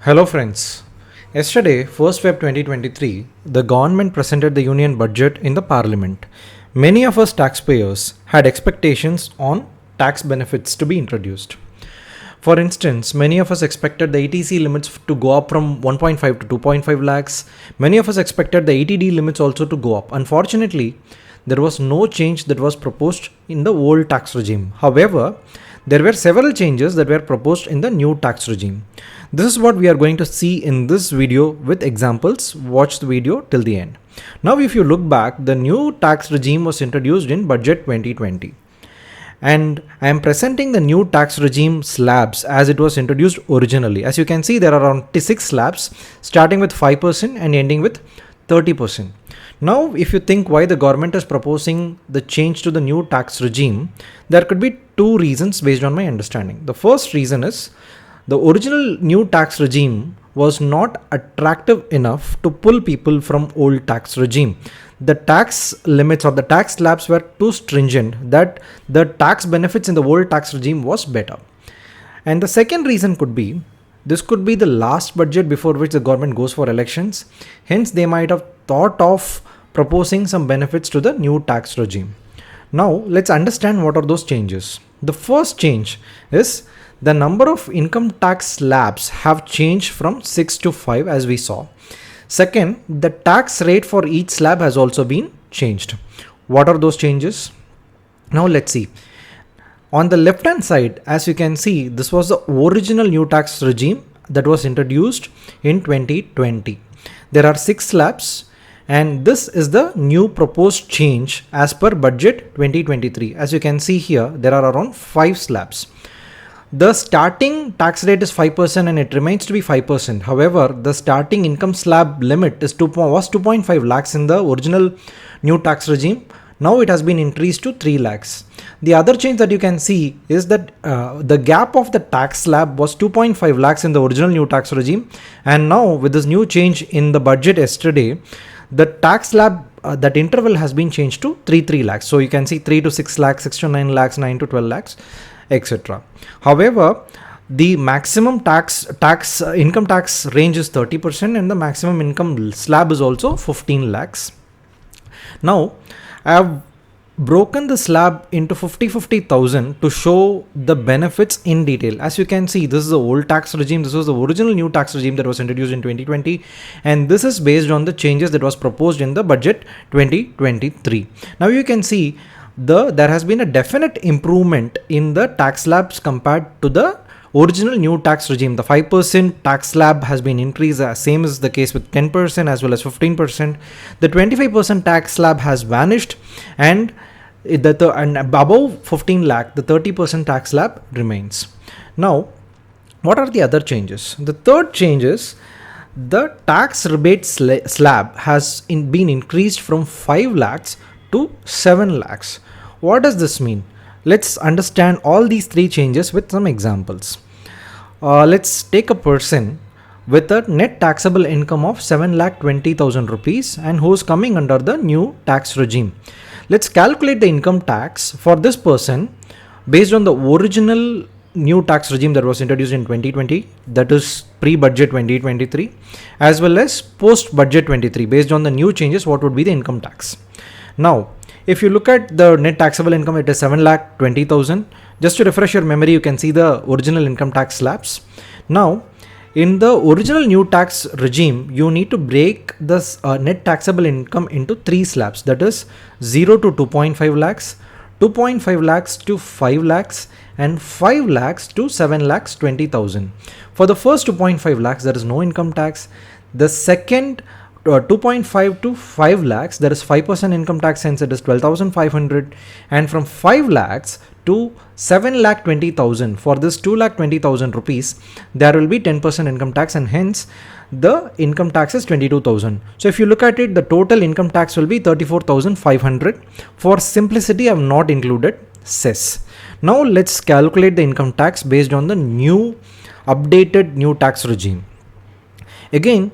Hello friends. Yesterday, 1st Feb 2023, the government presented the union budget in the parliament. Many of us taxpayers had expectations on tax benefits to be introduced. For instance, many of us expected the ETC limits to go up from 1.5 to 2.5 lakhs. Many of us expected the ETD limits also to go up. Unfortunately, there was no change that was proposed in the old tax regime. However, there were several changes that were proposed in the new tax regime. This is what we are going to see in this video with examples. Watch the video till the end. Now, if you look back, the new tax regime was introduced in Budget 2020. And I am presenting the new tax regime slabs as it was introduced originally. As you can see, there are around 6 slabs starting with 5% and ending with 30%. Now, if you think why the government is proposing the change to the new tax regime, there could be two reasons based on my understanding. The first reason is the original new tax regime was not attractive enough to pull people from old tax regime. The tax limits or the tax slabs were too stringent that the tax benefits in the old tax regime was better. And the second reason could be this could be the last budget before which the government goes for elections. Hence, they might have thought of proposing some benefits to the new tax regime. Now, let's understand what are those changes. The first change is the number of income tax slabs have changed from 6 to 5 as we saw. Second, the tax rate for each slab has also been changed. What are those changes? Now let's see. On the left hand side, as you can see, this was the original new tax regime that was introduced in 2020. There are 6 slabs and this is the new proposed change as per budget 2023. As you can see here, there are around 5 slabs. The starting tax rate is 5% and it remains to be 5%. However, the starting income slab limit was 2.5 lakhs in the original new tax regime. Now it has been increased to 3 lakhs. The other change that you can see is that the gap of the tax slab was 2.5 lakhs in the original new tax regime. And now with this new change in the budget yesterday, the tax slab, that interval has been changed to 3 lakhs. So you can see 3 to 6 lakhs, 6 to 9 lakhs, 9 to 12 lakhs, etc. However, the maximum income tax range is 30% and the maximum income slab is also 15 lakhs. Now, I have broken the slab into 50,000 to show the benefits in detail. As you can see, this is the old tax regime. This was the original new tax regime that was introduced in 2020. And this is based on the changes that was proposed in the budget 2023. Now you can see there has been a definite improvement in the tax slabs compared to the original new tax regime. The 5% tax slab has been increased, same is the case with 10% as well as 15%. The 25% tax slab has vanished and above 15 lakh, the 30% tax slab remains. Now, what are the other changes? The third change is the tax rebate slab has been increased from 5 lakhs to 7 lakhs. What does this mean? Let's understand all these 3 changes with some examples. Let's take a person with a net taxable income of 7,20,000 rupees and who is coming under the new tax regime. Let's calculate the income tax for this person based on the original new tax regime that was introduced in 2020, that is pre-budget 2023, as well as post-budget 23. Based on the new changes, what would be the income tax? Now, if you look at the net taxable income, it is 7,20,000. Just to refresh your memory, you can see the original income tax slabs. Now, in the original new tax regime, you need to break this net taxable income into 3 slabs. That is 0 to 2.5 lakhs, 2.5 lakhs to 5 lakhs, and 5 lakhs to 7,20,000. For the first 2.5 lakhs, there is no income tax. The second 2.5 to 5 lakhs, there is 5% income tax, hence it is 12,500, and from 5 lakhs to 7,20,000, for this 2,20,000 rupees, there will be 10% income tax and hence the income tax is 22,000. So if you look at it, the total income tax will be 34,500. For simplicity, I have not included cess. Now let's calculate the income tax based on the new updated new tax regime. Again,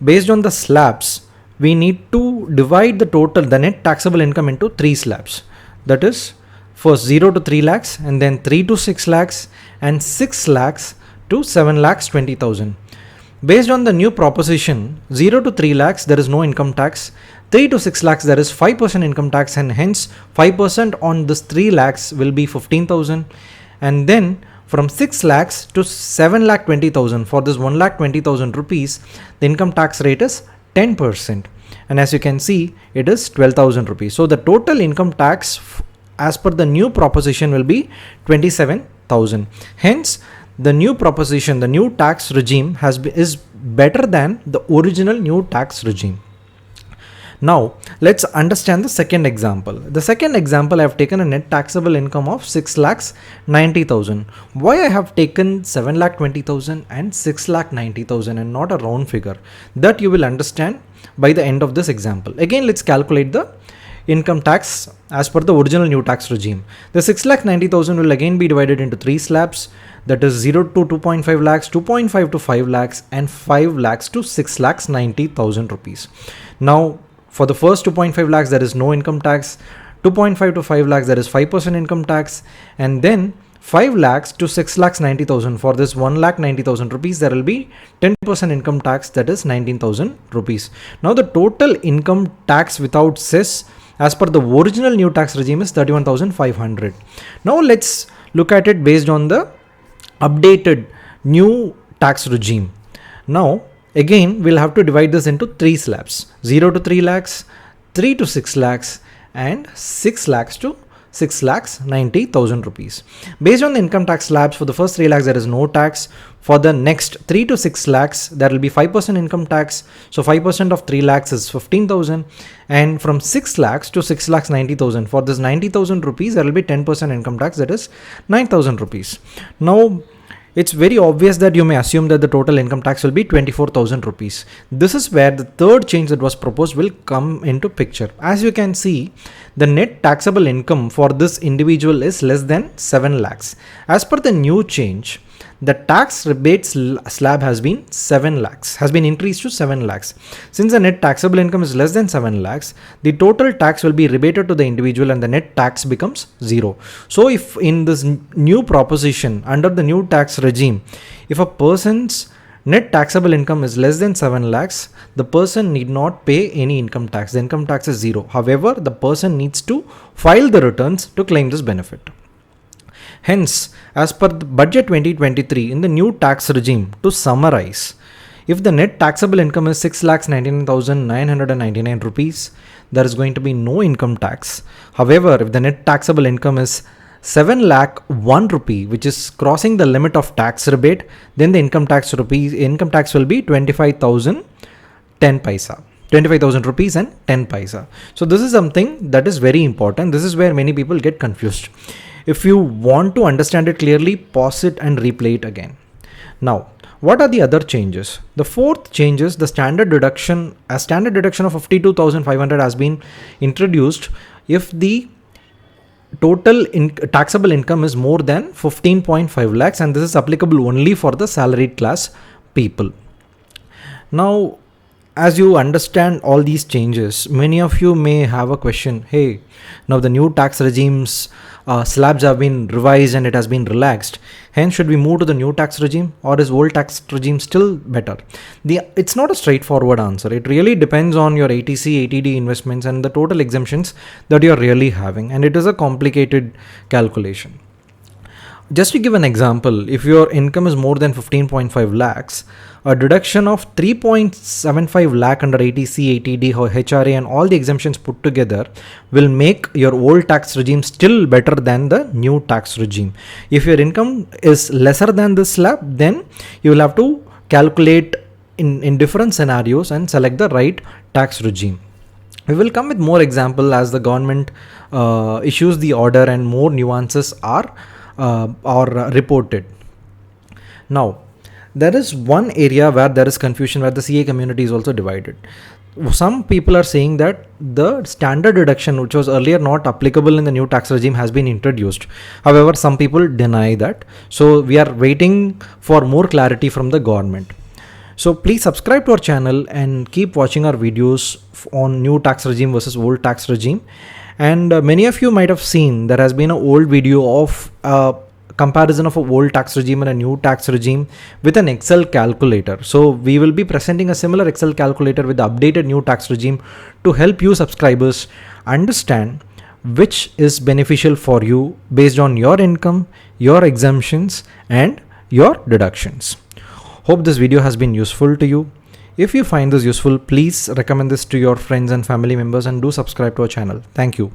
based on the slabs, we need to divide the net taxable income into 3 slabs. That is first 0 to 3 lakhs and then 3 to 6 lakhs and 6 lakhs to 7 lakhs 20,000. Based on the new proposition, 0 to 3 lakhs there is no income tax, 3 to 6 lakhs there is 5% income tax, and hence 5% on this 3 lakhs will be 15,000, and then from 6 lakhs to 7 lakh 20,000, for this 1 lakh 20,000 rupees the income tax rate is 10%, and as you can see it is 12,000 rupees. So the total income tax as per the new proposition will be 27,000. Hence the new proposition, the new tax regime is better than the original new tax regime. Now let's understand the second example. The second example, I have taken a net taxable income of 6 lakhs 90,000. Why I have taken 7 lakh 20,000 and 6 lakh 90,000 and not a round figure, that you will understand by the end of this example. Again, let's calculate the income tax as per the original new tax regime. The 6 lakh 90,000 will again be divided into 3 slabs, that is 0 to 2.5 lakhs, 2.5 to 5 lakhs, and 5 lakhs to 6 lakhs 90,000 rupees. Now for the first 2.5 lakhs there is no income tax, 2.5 to 5 lakhs there is 5% income tax, and then 5 lakhs to 6 lakhs 90,000, for this 1 lakh 90,000 rupees there will be 10% income tax, that is 19,000 rupees. Now the total income tax without cess as per the original new tax regime is 31,500. Now let's look at it based on the updated new tax regime. Now again we'll have to divide this into 3 slabs, 0 to 3 lakhs, 3 to 6 lakhs, and 6 lakhs to 6 lakhs 90,000 rupees. Based on the income tax slabs, for the first 3 lakhs there is no tax. For the next 3 to 6 lakhs there will be 5% income tax, so 5% of 3 lakhs is 15,000, and from 6 lakhs to 6 lakhs 90,000, for this 90,000 rupees there will be 10% income tax, that is 9,000 rupees. Now it's very obvious that you may assume that the total income tax will be 24,000 rupees. This is where the third change that was proposed will come into picture. As you can see, the net taxable income for this individual is less than 7 lakhs. As per the new change, the tax rebate slab has been increased to 7 lakhs. Since the net taxable income is less than 7 lakhs, the total tax will be rebated to the individual and the net tax becomes 0. So if in this new proposition under the new tax regime, if a person's net taxable income is less than 7 lakhs, the person need not pay any income tax. The income tax is 0. However, the person needs to file the returns to claim this benefit. Hence, as per the budget 2023 in the new tax regime, to summarize, if the net taxable income is 6,99,999 rupees, there is going to be no income tax. However, if the net taxable income is 7 lakh 1 rupee, which is crossing the limit of tax rebate, then the income tax will be 25,000 rupees and 10 paisa. So this is something that is very important. This is where many people get confused. If you want to understand it clearly, pause it and replay it again. Now, what are the other changes? The fourth change is the standard deduction. A standard deduction of 52,500 has been introduced if the total taxable income is more than 15.5 lakhs, and this is applicable only for the salaried class people. Now, as you understand all these changes, many of you may have a question. Hey, now the new tax regimes slabs have been revised and it has been relaxed. Hence, should we move to the new tax regime, or is old tax regime still better? It's not a straightforward answer. It really depends on your ATC, ATD investments and the total exemptions that you're really having, and it is a complicated calculation. Just to give an example, if your income is more than 15.5 lakhs, a deduction of 3.75 lakh under ATC, ATD, HRA and all the exemptions put together will make your old tax regime still better than the new tax regime. If your income is lesser than this slab, then you will have to calculate in different scenarios and select the right tax regime. We will come with more example as the government issues the order and more nuances are reported. Now, there is one area where there is confusion, where the CA community is also divided. Some people are saying that the standard deduction, which was earlier not applicable in the new tax regime, has been introduced. However, some people deny that. So we are waiting for more clarity from the government. So please subscribe to our channel and keep watching our videos on new tax regime versus old tax regime. And many of you might have seen there has been an old video of comparison of a old tax regime and a new tax regime with an Excel calculator. So we will be presenting a similar Excel calculator with the updated new tax regime to help you subscribers understand which is beneficial for you based on your income, your exemptions, and your deductions. Hope this video has been useful to you. If you find this useful, please recommend this to your friends and family members and do subscribe to our channel. Thank you.